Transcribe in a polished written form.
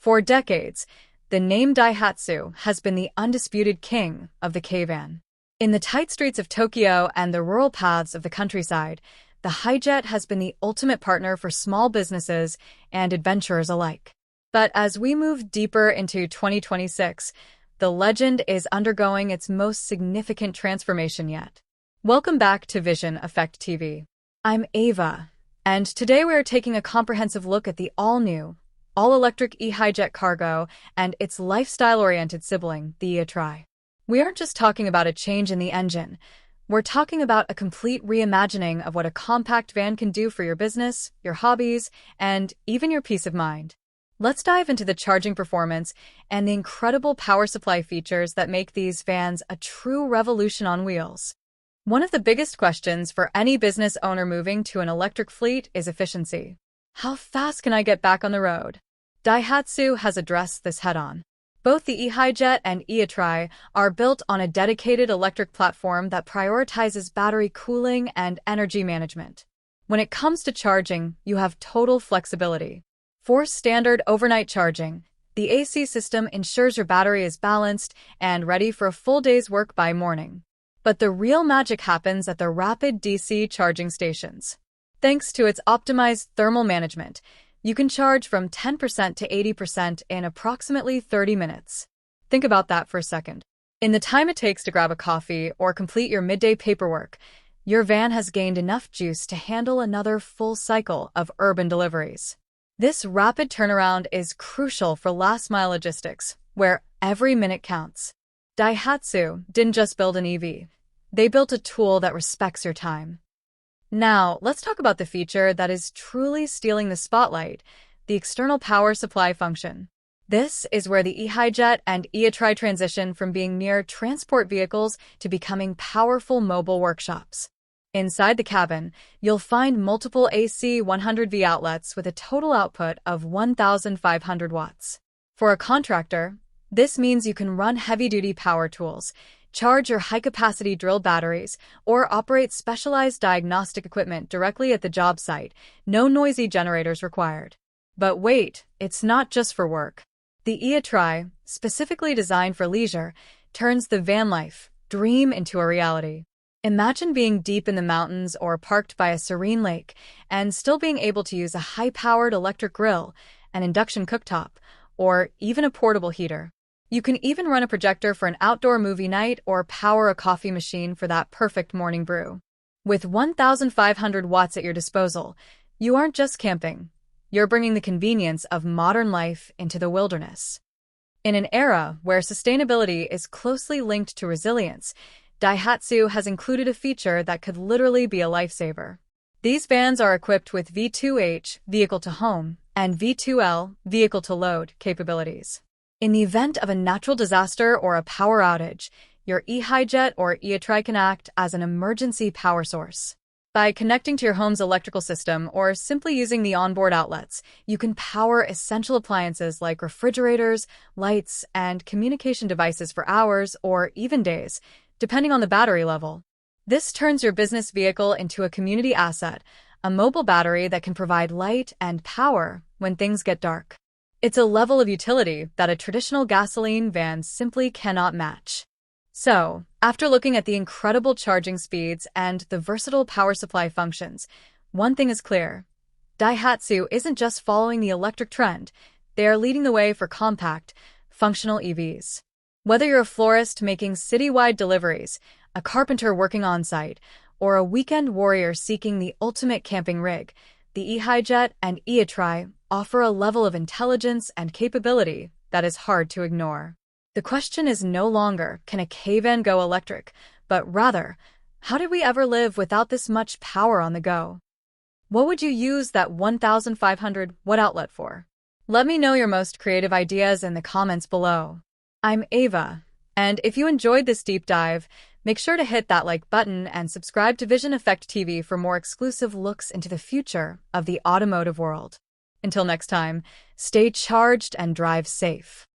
For decades, the name Daihatsu has been the undisputed king of the Kei-van. In the tight streets of Tokyo and the rural paths of the countryside, the Hijet has been the ultimate partner for small businesses and adventurers alike. But as we move deeper into 2026, the legend is undergoing its most significant transformation yet. Welcome back to Vision Effect TV. I'm Ava, and today we are taking a comprehensive look at the all-new, all-electric e-Hijet cargo and its lifestyle-oriented sibling, the e-Atrai. We aren't just talking about a change in the engine. We're talking about a complete reimagining of what a compact van can do for your business, your hobbies, and even your peace of mind. Let's dive into the charging performance and the incredible power supply features that make these vans a true revolution on wheels. One of the biggest questions for any business owner moving to an electric fleet is efficiency. How fast can I get back on the road? Daihatsu has addressed this head-on. Both the e-Hijet and e-Atrai are built on a dedicated electric platform that prioritizes battery cooling and energy management. When it comes to charging, you have total flexibility. For standard overnight charging, the AC system ensures your battery is balanced and ready for a full day's work by morning. But the real magic happens at the rapid DC charging stations. Thanks to its optimized thermal management, you can charge from 10% to 80% in approximately 30 minutes. Think about that for a second. In the time it takes to grab a coffee or complete your midday paperwork, your van has gained enough juice to handle another full cycle of urban deliveries. This rapid turnaround is crucial for last-mile logistics, where every minute counts. Daihatsu didn't just build an EV. They built a tool that respects your time. Now, let's talk about the feature that is truly stealing the spotlight, the external power supply function. This is where the e-Hijet and e-Atrai transition from being mere transport vehicles to becoming powerful mobile workshops. Inside the cabin, you'll find multiple AC 100V outlets with a total output of 1,500 watts. For a contractor, this means you can run heavy-duty power tools, charge your high-capacity drill batteries, or operate specialized diagnostic equipment directly at the job site. No noisy generators required. But wait, it's not just for work. The e-Atrai, specifically designed for leisure, turns the van life dream into a reality. Imagine being deep in the mountains or parked by a serene lake and still being able to use a high-powered electric grill, an induction cooktop, or even a portable heater. You can even run a projector for an outdoor movie night or power a coffee machine for that perfect morning brew. With 1,500 watts at your disposal, you aren't just camping. You're bringing the convenience of modern life into the wilderness. In an era where sustainability is closely linked to resilience, Daihatsu has included a feature that could literally be a lifesaver. These vans are equipped with V2H, vehicle-to-home, and V2L, vehicle-to-load, capabilities. In the event of a natural disaster or a power outage, your e-Hijet or e-Atrai can act as an emergency power source. By connecting to your home's electrical system or simply using the onboard outlets, you can power essential appliances like refrigerators, lights, and communication devices for hours or even days, depending on the battery level. This turns your business vehicle into a community asset, a mobile battery that can provide light and power when things get dark. It's a level of utility that a traditional gasoline van simply cannot match. So, after looking at the incredible charging speeds and the versatile power supply functions, one thing is clear. Daihatsu isn't just following the electric trend, they are leading the way for compact, functional EVs. Whether you're a florist making citywide deliveries, a carpenter working on-site, or a weekend warrior seeking the ultimate camping rig, the e-Hijet and e-Atrai offer a level of intelligence and capability that is hard to ignore. The question is no longer, can a Kei-van go electric, but rather, how did we ever live without this much power on the go? What would you use that 1,500 watt outlet for? Let me know your most creative ideas in the comments below. I'm Ava, and if you enjoyed this deep dive, make sure to hit that like button and subscribe to Vision Effect TV for more exclusive looks into the future of the automotive world. Until next time, stay charged and drive safe.